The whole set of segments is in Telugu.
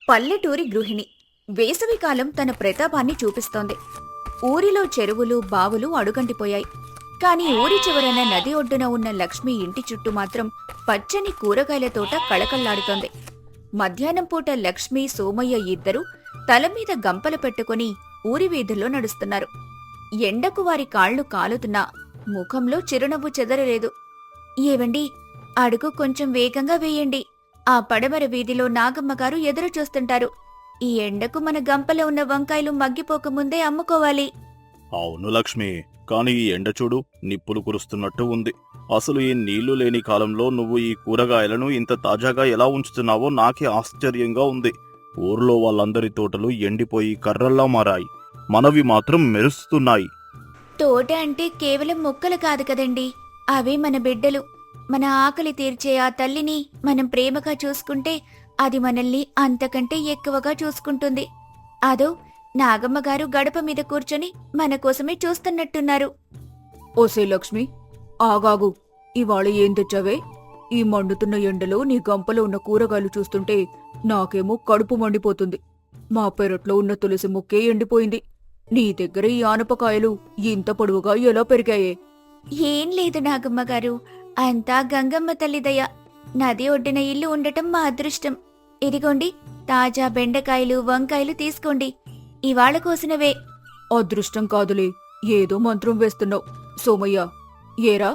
పల్లెటూరి గృహిణి వేసవికాలం తన ప్రతాపాన్ని చూపిస్తోంది. ఊరిలో చెరువులు, బావులు అడుగంటిపోయాయి. కాని ఊరి చివరన నది ఒడ్డున ఉన్న లక్ష్మి ఇంటి చుట్టూ మాత్రం పచ్చని కూరగాయల తోట కళకళ్లాడుతోంది. మధ్యాహ్నం పూట లక్ష్మి, సోమయ్య ఇద్దరూ తలమీద గంపలు పెట్టుకుని ఊరి వీధుల్లో నడుస్తున్నారు. ఎండకు వారి కాళ్లు కాలుతున్నా ముఖంలో చిరునవ్వు చెదరలేదు. ఏవండి, అడుగు కొంచెం వేగంగా వేయండి. ఆ పడమర వీధిలో నాగమ్మగారు ఎదురు చూస్తుంటారు. ఈ ఎండకు మన గంపలో ఉన్న వంకాయలు మగ్గిపోకముందే అమ్ముకోవాలి. అవును లక్ష్మి, కాని ఈ ఎండ చూడు, నిప్పులు కురుస్తున్నట్టు ఉంది. అసలు ఈ నీళ్లు లేని కాలంలో నువ్వు ఈ కూరగాయలను ఇంత తాజాగా ఎలా ఉంచుతున్నావో నాకే ఆశ్చర్యంగా ఉంది. ఊర్లో వాళ్ళందరి తోటలు ఎండిపోయి కర్రల్లా మారాయి, మనవి మాత్రం మెరుస్తున్నాయి. తోట అంటే కేవలం మొక్కలు కాదు కదండి, అవే మన బిడ్డలు. మన ఆకలి తీర్చే ఆ తల్లిని మనం ప్రేమగా చూసుకుంటే అది మనల్ని అంతకంటే ఎక్కువగా చూసుకుంటుంది. అదో నాగమ్మగారు గడప మీద కూర్చొని మన కోసమే చూస్తున్నట్టున్నారు. ఓసే లక్ష్మి, ఆగాగు. ఇవాళ ఏం తెచ్చావే? ఈ మండుతున్న ఎండలో నీ గంపలో ఉన్న కూరగాయలు చూస్తుంటే నాకేమో కడుపు మండిపోతుంది. మా పెరట్లో ఉన్న తులసి మొక్కే ఎండిపోయింది. నీ దగ్గర ఈ ఆనపకాయలు ఇంత పొడవుగా ఎలా పెరిగాయే? ఏం లేదు నాగమ్మగారు, అంతా గంగమ్మ తల్లిదయ. నది ఒడ్డున ఇల్లు ఉండటం మా అదృష్టం. ఇదిగోండి, తాజా బెండకాయలు, వంకాయలు తీసుకోండి. ఇవాళ కోసినవే. అదృష్టం కాదులే, ఏదో మంత్రం వేస్తున్నావు. సోమయ్య, ఏరా,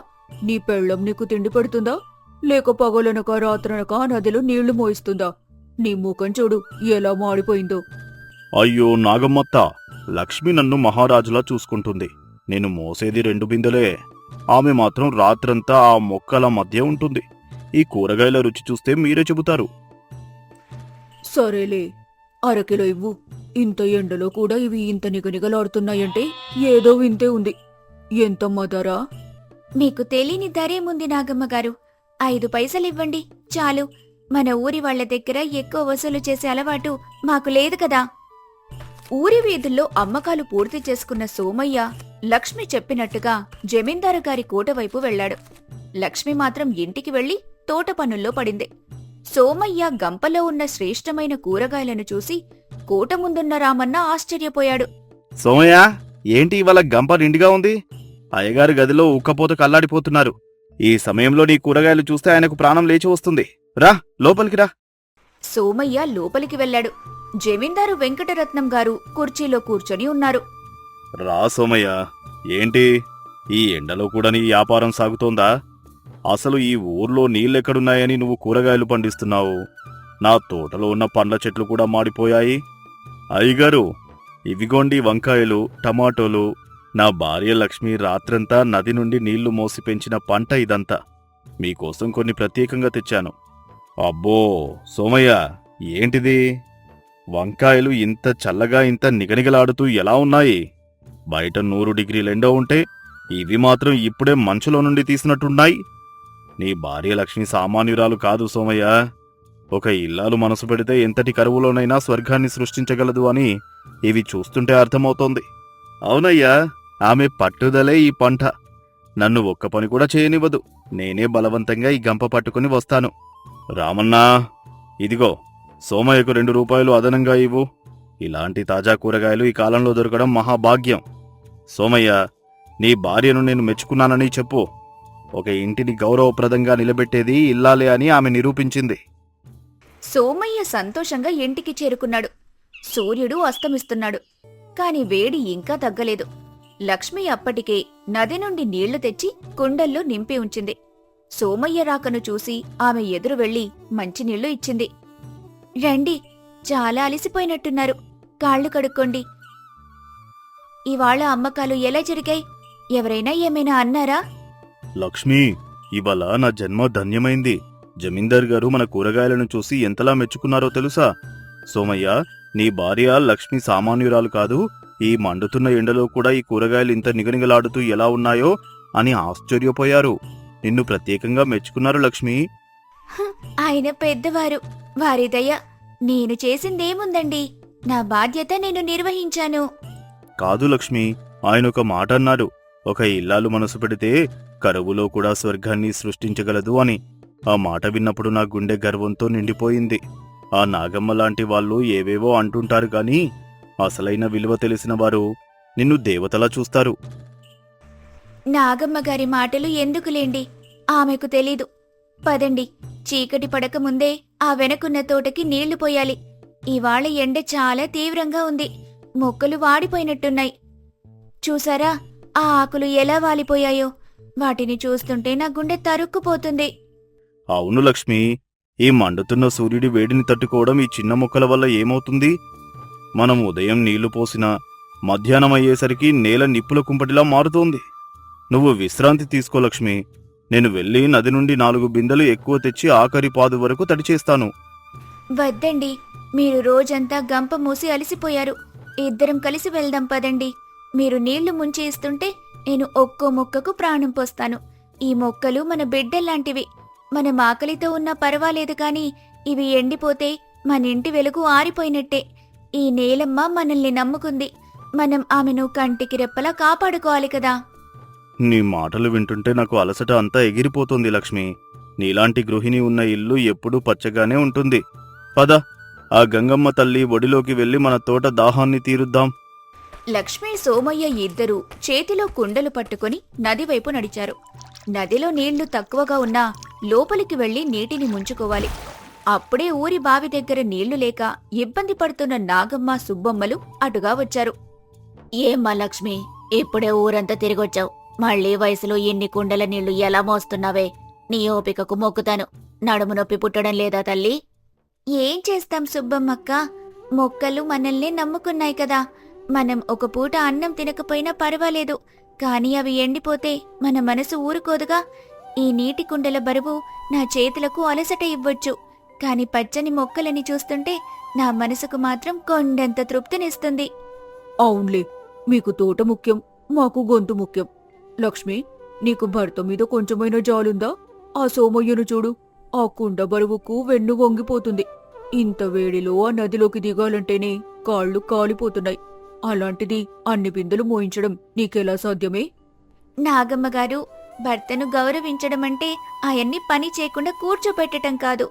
నీ పెళ్ళం నీకు తిండి పెడుతుందా, లేక పగలనక రాత్రనక నదిలో నీళ్లు మోయిస్తుందా? నీ ముఖం చూడు ఎలా మాడిపోయిందో. అయ్యో నాగమ్మత్త, లక్ష్మి నన్ను మహారాజులా చూసుకుంటుంది. నేను మోసేది 2 బిందెలే. ఆమె మాత్రం రాత్రంతా ఆ మొక్కల మధ్య ఉంటుంది. ఈ కూరగాయల రుచి చూస్తే మీరే చెబుతారు. సరేలే, అరకిలో ఇవ్వు. ఇంత ఎండలో కూడా ఇవి ఇంత నిగనిగలాడుతున్నాయంటే ఏదో వింతే ఉంది. ఎంతమ్మా ధర? మీకు తెలియని ధరేముంది నాగమ్మగారు, 5 పైసలివ్వండి చాలు. మన ఊరి వాళ్ల దగ్గర ఎక్కువ వసూలు చేసే అలవాటు మాకు లేదు కదా. ఊరి వీధుల్లో అమ్మకాలు పూర్తి చేసుకున్న సోమయ్య లక్ష్మి చెప్పినట్టుగా జమీందారు గారి కోట వైపు వెళ్లాడు. లక్ష్మి మాత్రం ఇంటికి వెళ్లి తోట పనుల్లో పడింది. సోమయ్య గంపలో ఉన్న శ్రేష్టమైన కూరగాయలను చూసి కోట ముందున్న రామన్న ఆశ్చర్యపోయాడు. సోమయ్య, ఏంటి ఇవాళ గంప నిండిగా ఉంది? అయ్యగారి గదిలో ఉక్కపోత కల్లాడిపోతున్నారు. ఈ సమయంలో నీ కూరగాయలు చూస్తే ఆయనకు ప్రాణం లేచి వస్తుంది. రా, లోపలికి రా. సోమయ్య లోపలికి వెళ్లాడు. జమీందారు వెంకటరత్నం గారు కుర్చీలో కూర్చొని ఉన్నారు. రా సోమయ్య, ఏంటి ఈ ఎండలో కూడా నీ వ్యాపారం సాగుతోందా? అసలు ఈ ఊర్లో నీళ్ళెక్కడున్నాయని నువ్వు కూరగాయలు పండిస్తున్నావు? నా తోటలో ఉన్న పండ్ల చెట్లు కూడా మాడిపోయాయి. అయ్యగారు, ఇవిగోండి వంకాయలు, టమాటోలు. నా భార్య లక్ష్మి రాత్రంతా నది నుండి నీళ్లు మోసి పెంచిన పంట ఇదంతా. మీకోసం కొన్ని ప్రత్యేకంగా తెచ్చాను. అబ్బో సోమయ్య, ఏంటిది? వంకాయలు ఇంత చల్లగా ఇంత నిగనిగలాడుతూ ఎలా ఉన్నాయి? బయట 100 డిగ్రీల ఎండ ఉంటే ఇవి మాత్రం ఇప్పుడే మంచులో నుండి తీసినట్టున్నాయి. నీ భార్య లక్ష్మి సామాన్యురాలు కాదు సోమయ్య. ఒక ఇల్లాలు మనసు పెడితే ఎంతటి కరువులోనైనా స్వర్గాన్ని సృష్టించగలదు అని ఇవి చూస్తుంటే అర్థమవుతోంది. అవునయ్యా, ఆమె పట్టుదలే ఈ పంట. నన్ను ఒక్క పని కూడా చేయనివ్వదు. నేనే బలవంతంగా ఈ గంప పట్టుకుని వస్తాను. రామన్నా, ఇదిగో సోమయ్యకు 2 రూపాయలు అదనంగా ఇవ్వు. ఇలాంటి తాజా కూరగాయలు ఈ కాలంలో దొరకడం మహాభాగ్యం. సోమయ్య, నీ భార్యను నేను మెచ్చుకున్నానని చెప్పు. ఒక ఇంటిని గౌరవప్రదంగా నిలబెట్టేది ఇల్లాలే అని ఆమె నిరూపించింది. సోమయ్య సంతోషంగా ఇంటికి చేరుకున్నాడు. సూర్యుడు అస్తమిస్తున్నాడు. కాని వేడి ఇంకా తగ్గలేదు. లక్ష్మి అప్పటికే నది నుండి నీళ్లు తెచ్చి కుండల్లో నింపి ఉంచింది. సోమయ్య రాకను చూసి ఆమె ఎదురు వెళ్లి మంచినీళ్లు ఇచ్చింది. రండి, చాలా అలిసిపోయినట్టున్నారు, కాళ్లు కడుక్కోండి. ఇవాళ అమ్మకాలు ఎలా జరిగాయి? ఎవరైనా ఏమైనా అన్నారా? లక్ష్మి, ఇవాళ నా జన్మ ధన్యమైంది. జమీందార్ గారు మన కూరగాయలను చూసి ఎంతలా మెచ్చుకున్నారో తెలుసా? సోమయ్య, నీ భార్య లక్ష్మి సామాన్యురాలు కాదు. ఈ మండుతున్న ఎండలో కూడా ఈ కూరగాయలు ఇంత నిగనిగలాడుతూ ఎలా ఉన్నాయో అని ఆశ్చర్యపోయారు. నిన్ను ప్రత్యేకంగా మెచ్చుకున్నారు లక్ష్మి. ఆయన పెద్దవారు, వారి దయ. నేను చేసిందేముందండి, నా బాధ్యత నేను నిర్వహించాను. కాదు లక్ష్మి, ఆయన ఒక మాట అన్నారు. ఒక ఇల్లాలు మనసు పెడితే కరువులో కూడా స్వర్గాన్ని సృష్టించగలదు అని. ఆ మాట విన్నప్పుడు నా గుండె గర్వంతో నిండిపోయింది. ఆ నాగమ్మ లాంటి వాళ్ళు ఏవేవో అంటుంటారు గాని అసలైన విలువ తెలిసిన వారు నిన్ను దేవతలా చూస్తారు. నాగమ్మ గారి మాటలు ఎందుకులేండి, ఆమెకు తెలీదు. పదండి, చీకటి పడక ముందే ఆ వెనకున్న తోటకి నీళ్లు పోయాలి. ఇవాళ ఎండ చాలా తీవ్రంగా ఉంది, మొక్కలు వాడిపోయినట్టున్నాయి. చూసారా ఆ ఆకులు ఎలా వాలిపోయాయో? వాటిని చూస్తుంటే నా గుండె తరుక్కుపోతుంది. అవును లక్ష్మి, ఈ మండుతున్న సూర్యుడి వేడిని తట్టుకోవడం ఈ చిన్న మొక్కల వల్ల ఏమవుతుంది? మనం ఉదయం నీళ్లు పోసినా మధ్యాహ్నం అయ్యేసరికి నేల నిప్పుల కుంపటిలా మారుతోంది. నువ్వు విశ్రాంతి తీసుకో లక్ష్మి. నేను వెళ్ళి నది నుండి 4 బిందెలు ఎక్కువ తెచ్చి ఆఖరి పాదు వరకు తడిచేస్తాను. వద్దండి, మీరు రోజంతా గంప మూసి అలసిపోయారు. ఇద్దరం కలిసి వెళ్దాం పదండి. మీరు నీళ్లు ముంచి ఇస్తుంటే నేను ఒక్కో మొక్కకు ప్రాణం పోస్తాను. ఈ మొక్కలు మన బిడ్డల్లాంటివి. మనం ఆకలితో ఉన్నా పర్వాలేదు కాని ఇవి ఎండిపోతే మన ఇంటి వెలుగు ఆరిపోయినట్టే. ఈ నేలమ్మ మనల్ని నమ్ముకుంది, మనం ఆమెను కంటికి రెప్పలా కాపాడుకోవాలి కదా. నీ మాటలు వింటుంటే నాకు అలసట అంతా ఎగిరిపోతుంది లక్ష్మి. నీలాంటి గృహిణి ఉన్న ఇల్లు ఎప్పుడూ పచ్చగానే ఉంటుంది. పద, ఆ గంగమ్మ తల్లి ఒడిలోకి వెళ్లి మన తోట దాహాన్ని తీరుద్దాం. లక్ష్మి, సోమయ్య ఇద్దరూ చేతిలో కుండలు పట్టుకుని నదివైపు నడిచారు. నదిలో నీళ్లు తక్కువగా ఉన్నా లోపలికి వెళ్లి నీటిని ముంచుకోవాలి. అప్పుడే ఊరి బావి దగ్గర నీళ్లు లేక ఇబ్బంది పడుతున్న నాగమ్మ, సుబ్బమ్మలు అటుగా వచ్చారు. ఏమ్మా లక్ష్మి, ఇప్పుడే ఊరంతా తిరిగొచ్చావు. మళ్లీ వయసులో ఎన్ని కుండల నీళ్లు ఎలా మోస్తున్నావే? నీ ఓపికకు మొక్కుతాను. నడుము నొప్పి పుట్టడం లేదా తల్లి? ఏం చేస్తాం సుబ్బమ్మక్క, మొక్కలు మనల్ని నమ్ముకున్నాయి కదా. మనం ఒక పూట అన్నం తినకపోయినా పర్వాలేదు, కాని అవి ఎండిపోతే మన మనసు ఊరుకోదుగా. ఈ నీటి కుండల బరువు నా చేతులకు అలసట ఇవ్వొచ్చు, కాని పచ్చని మొక్కలని చూస్తుంటే నా మనసుకు మాత్రం కొండంత తృప్తినిస్తుంది. అవునులే, మీకు తోట ముఖ్యం, మాకు గొంతు ముఖ్యం. లక్ష్మి, నీకు భర్త మీద కొంచెమైనా జాలుందా? ఆ సోమయ్యను చూడు, ఆ కుండ బరువుకు వెన్ను వంగిపోతుంది. ఇంత వేడిలో ఆ నదిలోకి దిగాలంటేనే కాళ్ళు కాలిపోతున్నాయి. అలాంటిది అన్ని బిందెలు మోయించడం నీకెలా సాధ్యమే? నాగమ్మగారు, భర్తను గౌరవించడమంటే ఆయన్ని పని చేయకుండా కూర్చోపెట్టటం కాదు,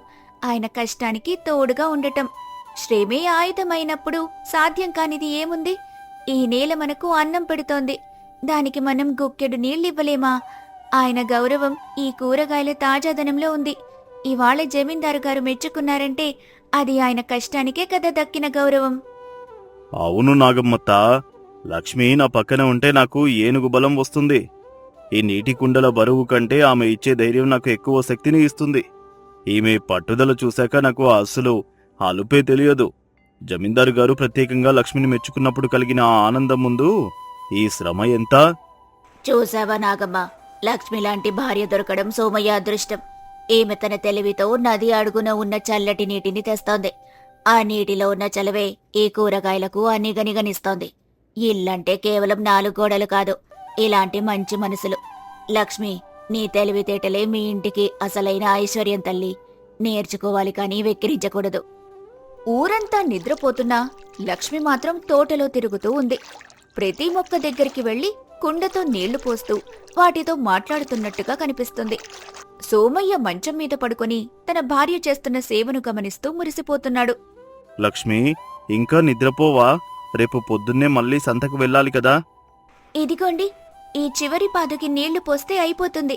ఆయన కష్టానికి తోడుగా ఉండటం. శ్రమే ఆయుధమైనప్పుడు సాధ్యం కానిది ఏముంది? ఈ నేల మనకు అన్నం పెడుతోంది, దానికి మనం గుక్కెడు నీళ్ళివ్వలేమా? ఆయన గౌరవం ఈ కూరగాయల తాజాదనంలో ఉంది. ఇవాళ జమీందారు గారు మెచ్చుకున్నారంటే అది ఆయన కష్టానికే కదా దక్కిన గౌరవం. అవును నాగమ్మత్త, లక్ష్మి నా పక్కన ఉంటే నాకు ఏనుగు బలం వస్తుంది. ఈ నీటి కుండల బరువు కంటే ఆమె ఇచ్చే ధైర్యం నాకు ఎక్కువ శక్తిని ఇస్తుంది. ఈమె పట్టుదల చూశాక నాకు అసలు అలుపే తెలియదు. జమీందారు గారు ప్రత్యేకంగా లక్ష్మిని మెచ్చుకున్నప్పుడు కలిగిన ఆ ఆనందం ముందు ఈ శ్రమ ఎంత? చూసావా నాగమ్మ, లక్ష్మి లాంటి భార్య దొరకడం సోమయ్య అదృష్టం. ఈమె తన తెలివితో నది అడుగున ఉన్న చల్లటి నీటిని తెస్తోంది. ఆ నీటిలో ఉన్న చలవే ఈ కూరగాయలకు అనిగనిగనిస్తోంది. ఇల్లంటే కేవలం 4 గోడలు కాదు, ఇలాంటి మంచి మనసులు. లక్ష్మి, నీ తెలివితేటలే మీ ఇంటికి అసలైన ఐశ్వర్యం తల్లి. నేర్చుకోవాలి కానీ వెక్కిరించకూడదు. ఊరంతా నిద్రపోతున్నా లక్ష్మి మాత్రం తోటలో తిరుగుతూ ఉంది. ప్రతి మొక్క దగ్గరికి వెళ్లి కుండతో నీళ్లు పోస్తూ వాటితో మాట్లాడుతున్నట్టుగా కనిపిస్తుంది. సోమయ్య మంచం మీద పడుకొని తన భార్య చేస్తున్న సేవను గమనిస్తూ మురిసిపోతున్నాడు. లక్ష్మి, ఇంకా నిద్రపోవా? రేపు పొద్దున్నే మళ్ళీ సంతకు వెళ్ళాలి కదా. ఇదిగోండి, ఈ చివరి పాదుకి నీళ్లు పోస్తే అయిపోతుంది.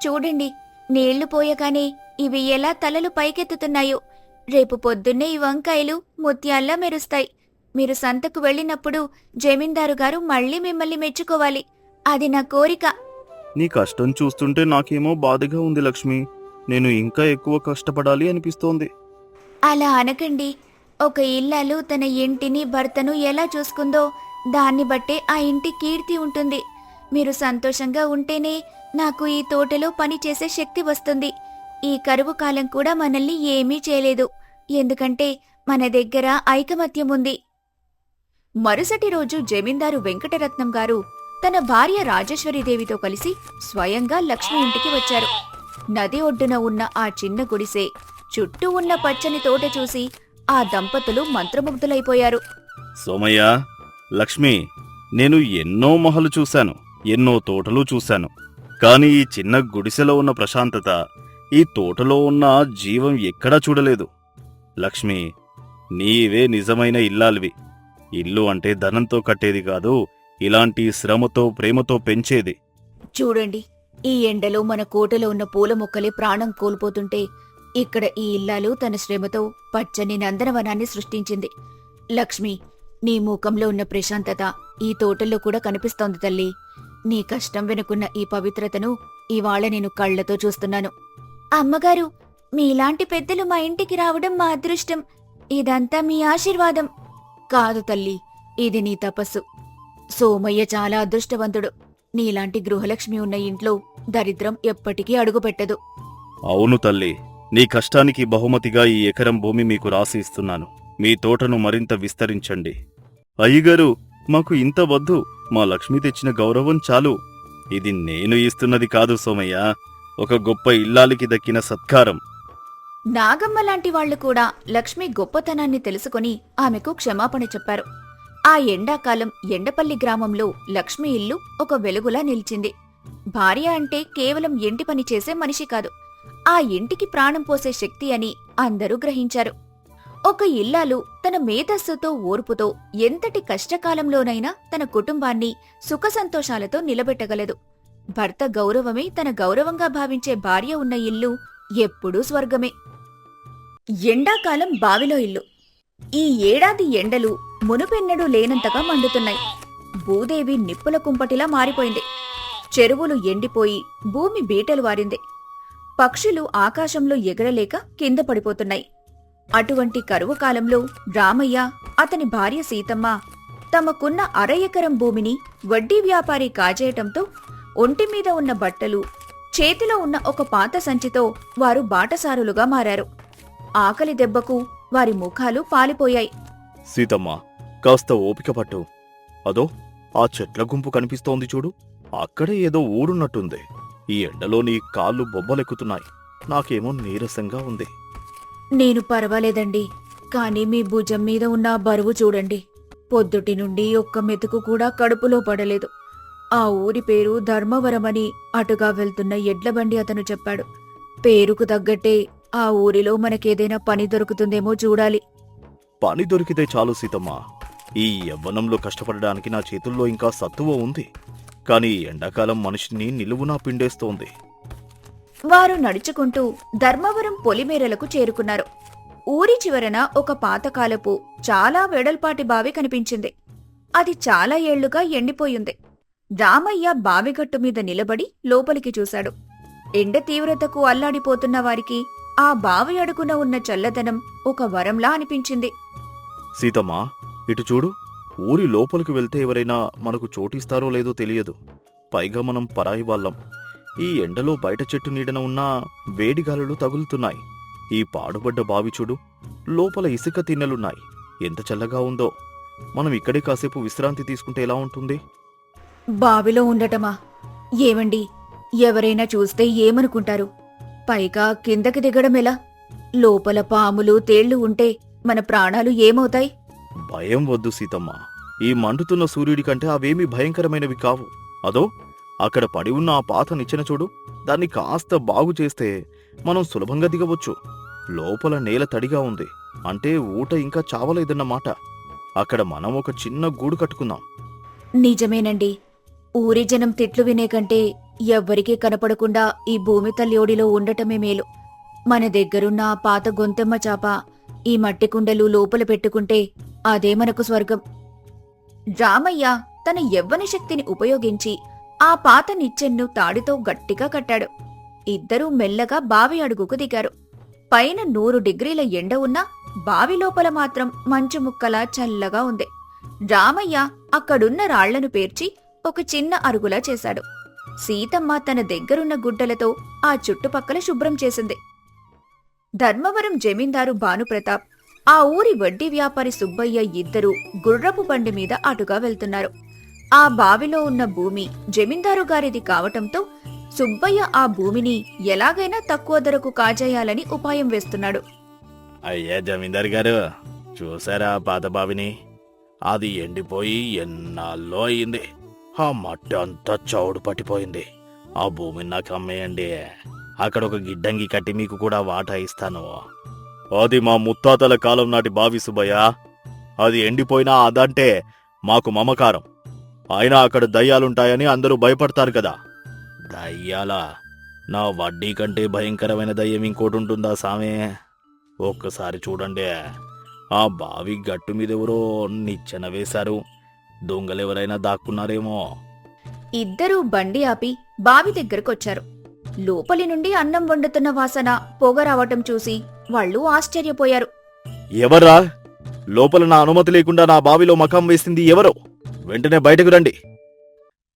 చూడండి, నీళ్లు పోయగానే ఇవి ఎలా తలలు పైకెత్తుతున్నాయో. రేపు పొద్దున్నే ఈ వంకాయలు ముత్యాల్లా మెరుస్తాయి. మీరు సంతకు వెళ్ళినప్పుడు జమీందారు గారు మళ్ళీ మిమ్మల్ని మెచ్చుకోవాలి. అది నా కోరిక. నీ కష్టం చూస్తుంటే నాకేమో బాధగా ఉంది లక్ష్మి. నేను ఇంకా ఎక్కువ కష్టపడాలి అనిపిస్తోంది. అలా అనకండి. ఒక ఇల్లాలు తన ఇంటిని, భర్తను ఎలా చూసుకుందో దాన్ని బట్టే ఆ ఇంటి కీర్తి ఉంటుంది. మీరు సంతోషంగా ఉంటేనే నాకు ఈ తోటలో పని చేసే శక్తి వస్తుంది. ఈ కరువు కాలం కూడా మనల్ని ఏమీ చేయలేదు, ఎందుకంటే మన దగ్గర ఐకమత్యం ఉంది. మరుసటి రోజు జమీందారు వెంకటరత్నం గారు తన భార్య రాజేశ్వరీదేవితో కలిసి స్వయంగా లక్ష్మి ఇంటికి వచ్చారు. నది ఒడ్డున ఉన్న ఆ చిన్న గుడిసె, చుట్టూ ఉన్న పచ్చని తోట చూసి ఆ దంపతులు మంత్రముగ్ధులైపోయారు. సోమయ్య, లక్ష్మి, నేను ఎన్నో మొహలు చూశాను, ఎన్నో తోటలు చూశాను. కాని ఈ చిన్న గుడిసెలో ఉన్న ప్రశాంతత, ఈ తోటలో ఉన్న జీవం ఎక్కడా చూడలేదు. లక్ష్మి, నీవే నిజమైన ఇల్లాలివి. ఇల్లు అంటే ధనంతో కట్టేది కాదు, ఇలాంటి శ్రమతో ప్రేమతో పెంచేది. చూడండి, ఈ ఎండలో మన కోటలో ఉన్న పూల మొక్కలే ప్రాణం కోల్పోతుంటే ఇక్కడ ఈ ఇల్లాలు తన శ్రమతో పచ్చని నందనవనాన్ని సృష్టించింది. లక్ష్మి, నీ ముఖంలో ఉన్న ప్రశాంతత ఈ తోటల్లో కూడా కనిపిస్తోంది తల్లి. నీ కష్టం వెనుకున్న ఈ పవిత్రతను ఇవాళ నేను కళ్లతో చూస్తున్నాను. అమ్మగారు, మీలాంటి పెద్దలు మా ఇంటికి రావడం మా అదృష్టం. ఇదంతా మీ ఆశీర్వాదం. కాదు తల్లి, ఇది నీ తపస్సు. సోమయ్య చాలా అదృష్టవంతుడు. నీలాంటి గృహలక్ష్మి ఉన్న ఇంట్లో దరిద్రం ఎప్పటికీ అడుగుపెట్టదు. అవును తల్లి, నీ కష్టానికి బహుమతిగా ఈ ఎకరం భూమి మీకు రాసి ఇస్తున్నాను. మీ తోటను మరింత విస్తరించండి. అయ్యగారు, మాకు ఇంత వద్దు. మా లక్ష్మి తెచ్చిన గౌరవం చాలు. ఇది నేను ఇస్తున్నది కాదు సోమయ్య, ఒక గొప్ప ఇల్లాలికి దక్కిన సత్కారం. నాగమ్మ లాంటి వాళ్లు కూడా లక్ష్మి గొప్పతనాన్ని తెలుసుకుని ఆమెకు క్షమాపణ చెప్పారు. ఆ ఎండాకాలం ఎండపల్లి గ్రామంలో లక్ష్మి ఇల్లు ఒక వెలుగులా నిలిచింది. భార్య అంటే కేవలం ఇంటి పని చేసే మనిషి కాదు, ఆ ఇంటికి ప్రాణం పోసే శక్తి అని అందరూ గ్రహించారు. ఒక ఇల్లాలు తన మేధస్సుతో ఓర్పుతో ఎంతటి కష్టకాలంలోనైనా తన కుటుంబాన్ని సుఖసంతోషాలతో నిలబెట్టగలదు. భర్త గౌరవమే తన గౌరవంగా భావించే భార్య ఉన్న ఇల్లు ఎప్పుడూ స్వర్గమే. ఎండాకాలం బావిలో ఇల్లు. ఈ ఏడాది ఎండలు మునుపెన్నడూ లేనంతగా మండుతున్నాయి. భూదేవి నిప్పుల కుంపటిలా మారిపోయింది. చెరువులు ఎండిపోయి భూమి బీటలు వారింది. పక్షులు ఆకాశంలో ఎగరలేక కింద పడిపోతున్నాయి. అటువంటి కరువు కాలంలో రామయ్య, అతని భార్య సీతమ్మ తమకున్న 1/2 ఎకరం భూమిని వడ్డీ వ్యాపారి కాజేయటంతో ఒంటిమీద ఉన్న బట్టలు, చేతిలో ఉన్న ఒక పాత సంచితో వారు బాటసారులుగా మారారు. ఆకలి దెబ్బకు వారి ముఖాలు పాలిపోయాయి. సీతమ్మ, కాస్త ఓపిక పట్టు. అదో ఆ చెట్ల గుంపు కనిపిస్తోంది చూడు, అక్కడే ఏదో ఊరున్నట్టుంది. ఈ ఎండలో నీ కాళ్ళు బొబ్బలెక్కుతున్నాయి. నాకేమో నీరసంగా ఉంది. నేను పర్వాలేదండి, కాని మీ భుజం మీద ఉన్న బరువు చూడండి. పొద్దుటి నుండి ఒక్క మెతుకు కూడా కడుపులో పడలేదు. ఆ ఊరి పేరు ధర్మవరమని అటుగా వెళ్తున్న ఎడ్లబండి అతను చెప్పాడు. పేరుకు తగ్గట్టే ఆ ఊరిలో మనకేదైనా పని దొరుకుతుందేమో చూడాలి. పని దొరికితే చాలు సీతమ్మ. ఈ యవ్వనంలో కష్టపడడానికి నా చేతుల్లో ఇంకా సత్తువ ఉంది. కాని ఎండాకాలం మనిషిని నిలువునా పిండేస్తోంది. వారు నడుచుకుంటూ ధర్మవరం పొలిమేరలకు చేరుకున్నారు. ఊరి చివరన ఒక పాతకాలపు చాలా వెడల్పాటి బావి కనిపించింది. అది చాలా ఏళ్లుగా ఎండిపోయింది. రామయ్య బావిగట్టు మీద నిలబడి లోపలికి చూశాడు. ఎండ తీవ్రతకు అల్లాడిపోతున్న వారికి ఆ బావి అడుగున ఉన్న చల్లదనం ఒక వరంలా అనిపించింది. సీతమ్మ, ఇటు చూడు. ఊరి లోపలికి వెళ్తే ఎవరైనా మనకు చోటిస్తారో లేదో తెలియదు. పైగా మనం పరాయి వాళ్ళం. ఈ ఎండలో బయట చెట్టు నీడన ఉన్నా వేడిగాలులు తగులుతున్నాయి. ఈ పాడుబడ్డ బావి చూడు, లోపల ఇసుక తిన్నెలున్నాయి. ఎంత చల్లగా ఉందో. మనం ఇక్కడే కాసేపు విశ్రాంతి తీసుకుంటే ఎలా ఉంటుంది? బావిలో ఉండటమా? ఏమండి, ఎవరైనా చూస్తే ఏమనుకుంటారు? పైగా కిందకి దిగడం ఎలా? లోపల పాములు, తేళ్లు ఉంటే మన ప్రాణాలు ఏమవుతాయి? భయం వద్దు సీతమ్మ. ఈ మండుతున్న సూర్యుడి కంటే అవేమీ భయంకరమైనవి కావు. అదో అక్కడ పడి ఉన్న ఆ పాత నిచ్చెన చూడు, దాన్ని కాస్త బాగు చేస్తే మనం సులభంగా దిగవచ్చు. లోపల నేల తడిగా ఉంది, అంటే ఊట ఇంకా చావలేదన్నమాట. అక్కడ మనం ఒక చిన్న గూడు కట్టుకుందాం. నిజమేనండి. ఊరి జనం తిట్లు వినే కంటే ఎవ్వరికీ కనపడకుండా ఈ భూమి తల్లి ఒడిలో ఉండటమే మేలు. మన దగ్గరున్న ఆ పాత గొంతెమ్మ చాప, ఈ మట్టి కుండలు లోపల పెట్టుకుంటే అదే మనకు స్వర్గం. రామయ్య తన యవ్వన శక్తిని ఉపయోగించి ఆ పాత నిచ్చెన్ను తాడితో గట్టిగా కట్టాడు. ఇద్దరూ మెల్లగా బావి అడుగుకు దిగారు. పైన 100 డిగ్రీల ఎండ ఉన్నా బావి లోపల మాత్రం మంచు ముక్కలా చల్లగా ఉంది. రామయ్య అక్కడున్న రాళ్లను పేర్చి ఒక చిన్న అరుగులా చేశాడు. సీతమ్మ తన దగ్గరున్న గుడ్డలతో ఆ చుట్టుపక్కల శుభ్రం చేసింది. ధర్మవరం జమీందారు భానుప్రతాప్, ఆ ఊరి వడ్డీ వ్యాపారి సుబ్బయ్య ఇద్దరూ గుర్రపు బండి మీద అటుగా వెళ్తున్నారు. ఆ బావిలో ఉన్న భూమి జమీందారు గారిది కావటంతో సుబ్బయ్య ఆ భూమిని ఎలాగైనా తక్కువ ధరకు కాజేయాలని ఉపాయం వేస్తున్నాడు. అయ్యా జమీందారు గారు, చూసారా పాత బావిని? అది ఎండిపోయి ఎన్నాళ్ళో అయింది. ఆ మట్టి అంతా చౌడు పట్టిపోయింది. ఆ భూమిని నాకు అమ్మేయండి. అక్కడ ఒక గిడ్డంగి కట్టి మీకు కూడా వాటా ఇస్తాను. అది మా ముత్తాతల కాలం నాటి బావి సుబ్బయ్య. అది ఎండిపోయినా అదంటే మాకు మమకారం. అయినా అక్కడ దయ్యాలుంటాయని అందరూ భయపడతారు కదా. దయ్యాలా? నా వడ్డీ కంటే భయంకరమైన దయ్యం ఇంకోటి ఉంటుందా సామే? ఒక్కసారి చూడండి, ఆ బావి గట్టు మీద ఎవరో నిచ్చెన వేశారు. దొంగలెవరైనా దాక్కున్నారేమో. ఇద్దరూ బండి ఆపి బావి దగ్గరకొచ్చారు. లోపలి నుండి అన్నం వండుతున్న వాసన, పొగ రావటం చూసి వాళ్ళు ఆశ్చర్యపోయారు. ఎవర్రా? లోపల నా అనుమతి లేకుండా నా బావిలో మకాం వేసింది ఎవరో? వెంటనే బయటకు రండి.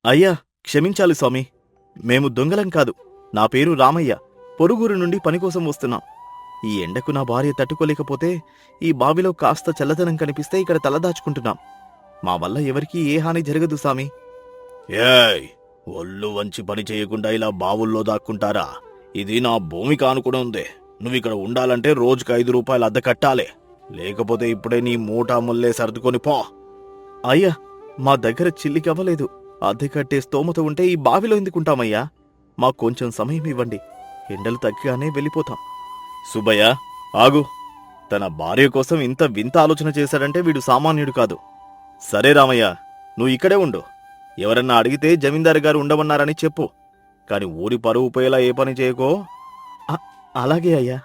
అయ్యా, క్షమించాలి స్వామి, మేము దొంగలం కాదు. నా పేరు రామయ్య. పొరుగురు నుండి పనికోసం వస్తున్నాం. ఈ ఎండకు నా భార్య తట్టుకోలేకపోతే ఈ బావిలో కాస్త చల్లదనం కనిపిస్తే ఇక్కడ తలదాచుకుంటున్నాం. మా వల్ల ఎవరికీ ఏ హాని జరగదు సామి. ఏయ్, ఒళ్ళు వంచి పని చేయకుండా ఇలా బావుల్లో దాక్కుంటారా? ఇది నా భూమికి ఆనుకుని ఉంది. నువ్విక్కడ ఉండాలంటే రోజుకు 5 రూపాయలు అద్దె కట్టాలి. లేకపోతే ఇప్పుడే నీ మూటా ముల్లే సర్దుకొని పో. అయ్యా, మా దగ్గర చిల్లికవ్వలేదు. అద్దె కట్టే స్తోమత ఉంటే ఈ బావిలో ఎందుకుంటామయ్యా? మాకు కొంచెం సమయం ఇవ్వండి. ఎండలు తగ్గగానే వెళ్ళిపోతాం. సుబ్బయ్య, ఆగు. తన భార్య కోసం ఇంత వింత ఆలోచన చేశాడంటే వీడు సామాన్యుడు కాదు. సరే రామయ్య, నువ్వు ఇక్కడే ఉండు. ఎవరన్నా అడిగితే జమీందారు గారు ఉండమన్నారని చెప్పు. కాని ఊరి పరువు పోయేలా ఏ పని చేయకో. అలాగే అయ్యా.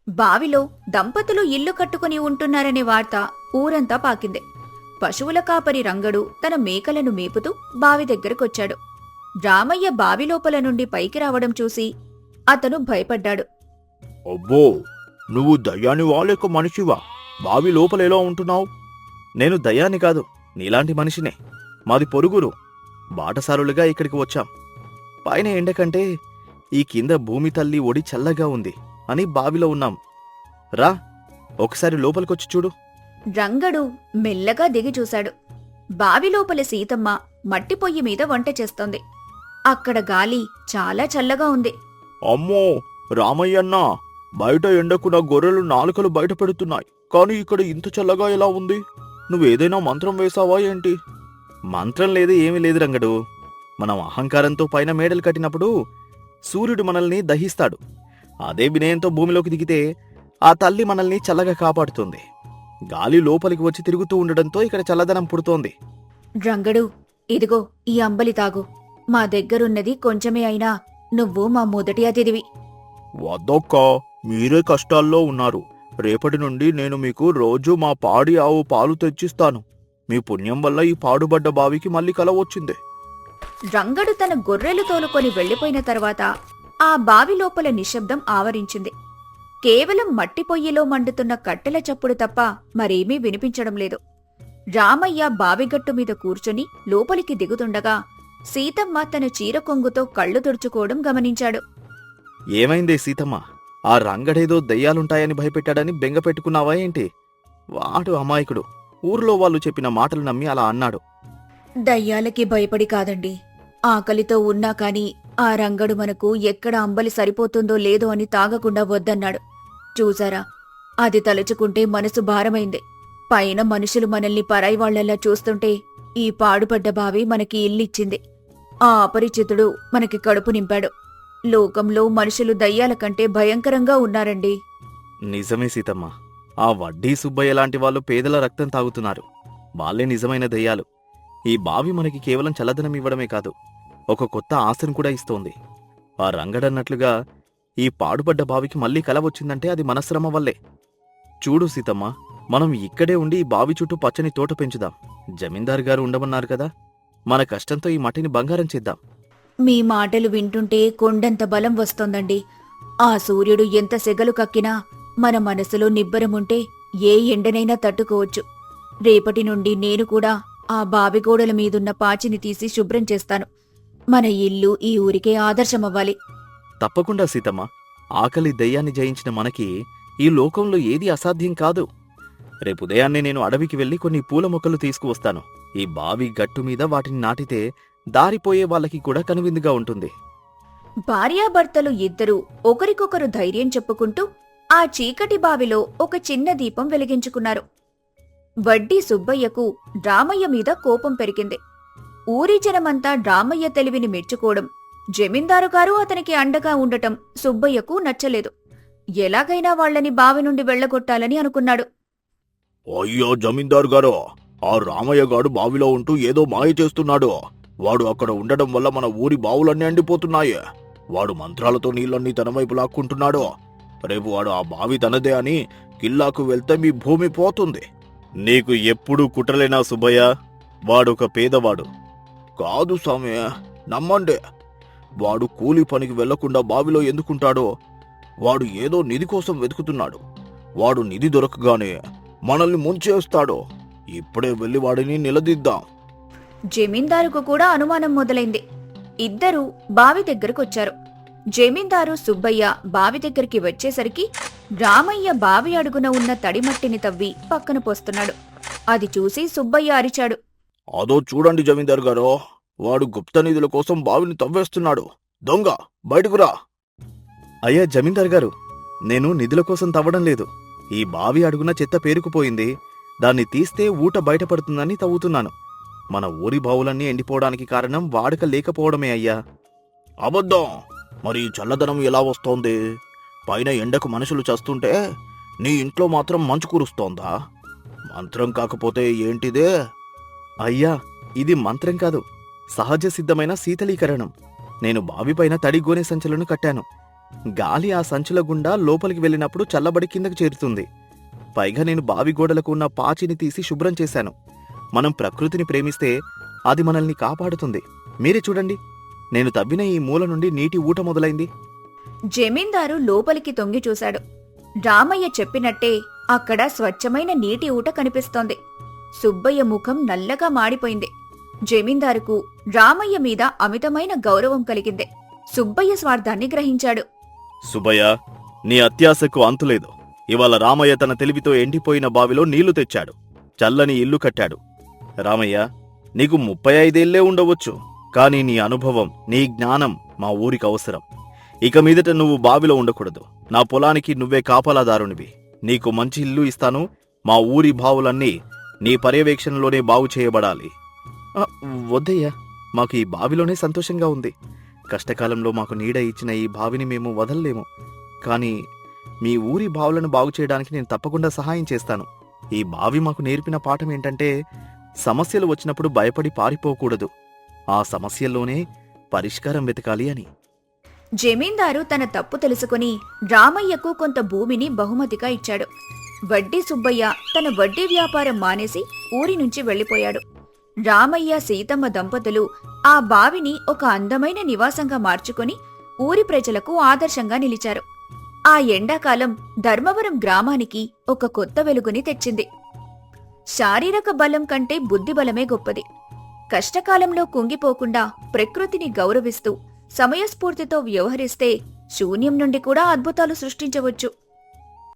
బావిలో దంపతులు ఇల్లు కట్టుకుని ఉంటున్నారనే వార్త ఊరంతా పాకింది. పశువుల కాపరి రంగడు తన మేకలను మేపుతూ బావి దగ్గరకొచ్చాడు. రామయ్య బావి లోపల నుండి పైకి రావడం చూసి అతను భయపడ్డాడు. అబ్బో, నువ్వు దయ్యానివా లేక మనిషివా? బావి లోపల ఎలా ఉంటున్నావు? నేను దయ్యాన్ని కాదు, నీలాంటి మనిషినే. మాది పొరుగురు. బాటసారులుగా ఇక్కడికి వచ్చాం. పైన ఎండకంటే ఈ కింద భూమి తల్లి ఒడి చల్లగా ఉంది అని బావిలో ఉన్నాం. రా, ఒకసారి లోపలికొచ్చి చూడు. రంగడు మెల్లగా దిగి చూశాడు. బావిలోపల సీతమ్మ మట్టి పొయ్యి మీద వంట చేస్తోంది. అక్కడ గాలి చాలా చల్లగా ఉంది. అమ్మో రామయ్యన్నా, బయట ఎండకు నా గొర్రెలు నాలుకలు బయట పెడుతున్నాయి. కాని ఇక్కడ ఇంత చల్లగా ఎలా ఉంది? నువ్వేదైనా మంత్రం వేశావా ఏంటి? మంత్రం లేదు, ఏమీ లేదు రంగడు. మనం అహంకారంతో పైన మేడలు కట్టినప్పుడు సూర్యుడు మనల్ని దహిస్తాడు. అదే వినయంతో భూమిలోకి దిగితే ఆ తల్లి మనల్ని చల్లగా కాపాడుతుంది. గాలి లోపలికి వచ్చి తిరుగుతూ ఉండడంతో ఇక్కడ చల్లదనం పుడుతోంది. రంగడు, ఇదిగో ఈ అంబలి తాగు. మా దగ్గరున్నది కొంచెమే అయినా నువ్వు మా మొదటి అతిథివి. వద్దొక్క, మీరే కష్టాల్లో ఉన్నారు. రేపటి నుండి నేను మీకు రోజు మా పాడి ఆవు పాలు తెచ్చిస్తాను. మీ పుణ్యం వల్ల ఈ పాడుబడ్డ బావికి మళ్ళీ కల వచ్చింది. రంగడు తన గొర్రెలు తోలుకొని వెళ్లిపోయిన తర్వాత ఆ బావి లోపల నిశ్శబ్దం ఆవరించింది. కేవలం మట్టి పొయ్యిలో మండుతున్న కట్టెల చప్పుడు తప్ప మరేమీ వినిపించడం లేదు. రామయ్య బావిగట్టు మీద కూర్చొని లోపలికి దిగుతుండగా సీతమ్మ తన చీర కొంగుతో కళ్ళు తుడుచుకోవడం గమనించాడు. ఏమైందే సీతమ్మ? ఆ రంగడేదో దయ్యాలుంటాయని భయపెట్టాడని బెంగ పెట్టుకున్నావా ఏంటి? వాడు అమాయకుడు. ఊర్లో వాళ్ళు చెప్పిన మాటలు నమ్మి అలా అన్నాడు. దయ్యాలకి భయపడి కాదండి. ఆకలితో ఉన్నా కాని ఆ రంగడు మనకు ఎక్కడ అంబలి సరిపోతుందో లేదో అని తాగకుండా వద్దన్నాడు. చూసారా, అది తలుచుకుంటే మనసు భారమైంది. పైన మనుషులు మనల్ని పరాయి వాళ్లలా చూస్తుంటే ఈ పాడుపడ్డ బావి మనకి ఇల్లిచ్చింది. ఆ అపరిచితుడు మనకి కడుపు నింపాడు. లోకంలో మనుషులు దయ్యాల కంటే భయంకరంగా ఉన్నారండి. నిజమే సీతమ్మ. ఆ వడ్డీ సుబ్బయ్య లాంటి వాళ్ళు పేదల రక్తం తాగుతున్నారు. వాళ్ళే నిజమైన దయ్యాలు. ఈ బావి మనకి కేవలం చల్లదనం ఇవ్వడమే కాదు, ఒక కొత్త ఆశను కూడా ఇస్తోంది. ఆ రంగడన్నట్లుగా ఈ పాడుపడ్డ బావికి మళ్లీ కల వచ్చిందంటే అది మన శ్రమ వల్లే. చూడు సీతమ్మ, మనం ఇక్కడే ఉండి ఈ బావి చుట్టూ పచ్చని తోట పెంచుదాం. జమీందారు గారు ఉండమన్నారు కదా, మన కష్టంతో ఈ మట్టిని బంగారం చేద్దాం. మీ మాటలు వింటుంటే కొండంత బలం వస్తోందండి. ఆ సూర్యుడు ఎంత సెగలు కక్కినా మన మనసులో నిబ్బరముంటే ఏ ఎండనైనా తట్టుకోవచ్చు. రేపటి నుండి నేను కూడా ఆ బావిగోడల మీదున్న పాచిని తీసి శుభ్రం చేస్తాను. మన ఇల్లు ఈ ఊరికే ఆదర్శమవ్వాలి. తప్పకుండా సీతమ్మ. ఆకలి దయ్యాన్ని జయించిన మనకి ఈ లోకంలో ఏదీ అసాధ్యం కాదు. రేపు ఉదయాన్నే నేను అడవికి వెళ్లి కొన్ని పూల మొక్కలు తీసుకువస్తాను. ఈ బావి గట్టు మీద వాటిని నాటితే దారిపోయే వాళ్ళకి కూడా కనువిందుగా ఉంటుంది. భార్యాభర్తలు ఇద్దరూ ఒకరికొకరు ధైర్యం చెప్పుకుంటూ ఆ చీకటి బావిలో ఒక చిన్న దీపం వెలిగించుకున్నారు. వడ్డీ సుబ్బయ్యకు రామయ్య మీద కోపం పెరిగింది. ఊరి జనమంతా రామయ్య తెలివిని మెచ్చుకోవడం, జమీందారు గారు అతనికి అండగా ఉండటం సుబ్బయ్యకు నచ్చలేదు. ఎలాగైనా వాళ్ళని బావి నుండి వెళ్లగొట్టాలని అనుకున్నాడు. అయ్యో జమీందారు గారు, ఆ రామయ్య గాడు బావిలో ఉంటూ ఏదో మాయ చేస్తున్నాడు. వాడు అక్కడ ఉండడం వల్ల మన ఊరి బావులన్నీ ఎండిపోతున్నాయి. వాడు మంత్రాలతో నీళ్ళన్నీ తన వైపు లాక్కుంటున్నాడు. రేపు వాడు ఆ బావి తనదే అని కిల్లాకు వెళ్తే మీ భూమి పోతుంది. నీకు ఎప్పుడూ కుట్రలేనా సుబ్బయ్య? వాడొక పేదవాడు. కాదు స్వామి, నమ్మండి. వాడు కూలి పనికి వెళ్లకుండా బావిలో ఎందుకుంటాడో? వాడు ఏదో నిధి కోసం వెతుకుతున్నాడు. వాడు నిధి దొరకగానే మనల్ని ముంచేస్తాడు. ఇప్పుడే వెళ్లి వాడిని నిలదీద్దాం. జమీందారుకు కూడా అనుమానం మొదలైంది. ఇద్దరూ బావి దగ్గరకొచ్చారు. జమీందారు సుబ్బయ్య బావి దగ్గరికి వచ్చేసరికి రామయ్య బావి అడుగున ఉన్న తడిమట్టిని తవ్వి పక్కన పోస్తున్నాడు. అది చూసి సుబ్బయ్య అరిచాడు. అదో చూడండి జమీందారు గారు, వాడు గుప్త నిధుల కోసం బావిని తవ్వేస్తున్నాడు. దొంగ, బయటకురా. అయ్యా జమీందారు గారు, నేను నిధుల కోసం తవ్వడం లేదు. ఈ బావి అడుగున చెత్త పేరుకుపోయింది. దాన్ని తీస్తే ఊట బయటపడుతుందని తవ్వుతున్నాను. మన ఊరి బావులన్నీ ఎండిపోవడానికి కారణం వాడుక లేకపోవడమే అయ్యా. అబద్ధం. మరి చల్లదనం ఎలా వస్తోంది? పైన ఎండకు మనుషులు చస్తుంటే నీ ఇంట్లో మాత్రం మంచు కురుస్తోందా? మంత్రం కాకపోతే ఏంటిదే? అయ్యా, ఇది మంత్రం కాదు, సహజ సిద్ధమైన శీతలీకరణం. నేను బావిపైన తడి గోనె సంచులను కట్టాను. గాలి ఆ సంచుల గుండా లోపలికి వెళ్ళినప్పుడు చల్లబడి కిందకు చేరుతుంది. పైగా నేను బావి గోడలకు ఉన్న పాచిని తీసి శుభ్రం చేశాను. మనం ప్రకృతిని ప్రేమిస్తే అది మనల్ని కాపాడుతుంది. మీరే చూడండి, నేను తవ్విన ఈ మూల నుండి నీటి ఊట మొదలైంది. జమీందారు లోపలికి తొంగి చూశాడు. రామయ్య చెప్పినట్టే అక్కడ స్వచ్ఛమైన నీటి ఊట కనిపిస్తోంది. సుబ్బయ్య ముఖం నల్లగా మాడిపోయింది. జమీందారుకు రామయ్య మీద అమితమైన గౌరవం కలిగింది. సుబ్బయ్య స్వార్థాన్ని గ్రహించాడు. సుబ్బయ్య, నీ అత్యాశకు అంతులేదు. ఇవాళ రామయ్య తన తెలివితో ఎండిపోయిన బావిలో నీళ్లు తెచ్చాడు. చల్లని ఇల్లు కట్టాడు. రామయ్య, నీకు 35 ఏళ్లే ఉండవచ్చు. కానీ నీ అనుభవం, నీ జ్ఞానం మా ఊరికి అవసరం. ఇక మీదట నువ్వు బావిలో ఉండకూడదు. నా పొలానికి నువ్వే కాపలాదారునివి. నీకు మంచి ఇల్లు ఇస్తాను. మా ఊరి బావులన్నీ నీ పర్యవేక్షణలోనే బాగు చేయబడాలి. వద్దయ్యా, మాకు ఈ బావిలోనే సంతోషంగా ఉంది. కష్టకాలంలో మాకు నీడ ఇచ్చిన ఈ బావిని మేము వదల్లేము. కానీ మీ ఊరి బావులను బాగు చేయడానికి నేను తప్పకుండా సహాయం చేస్తాను. ఈ బావి మాకు నేర్పిన పాఠం ఏంటంటే, సమస్యలు వచ్చినప్పుడు భయపడి పారిపోకూడదు. ఆ సమస్యల్లోనే పరిష్కారం వెతకాలి అని. జమీందారు తన తప్పు తెలుసుకుని రామయ్యకు కొంత భూమిని బహుమతిగా ఇచ్చాడు. వడ్డీ సుబ్బయ్య తన వడ్డీ వ్యాపారం మానేసి ఊరి నుంచి వెళ్లిపోయాడు. రామయ్య సీతమ్మ దంపతులు ఆ బావిని ఒక అందమైన నివాసంగా మార్చుకుని ఊరి ప్రజలకు ఆదర్శంగా నిలిచారు. ఆ ఎండాకాలం ధర్మవరం గ్రామానికి ఒక కొత్త వెలుగుని తెచ్చింది. శారీరక బలం కంటే బుద్ధిబలమే గొప్పది. కష్టకాలంలో కుంగిపోకుండా ప్రకృతిని గౌరవిస్తూ సమయస్ఫూర్తితో వ్యవహరిస్తే శూన్యం నుండి కూడా అద్భుతాలు సృష్టించవచ్చు.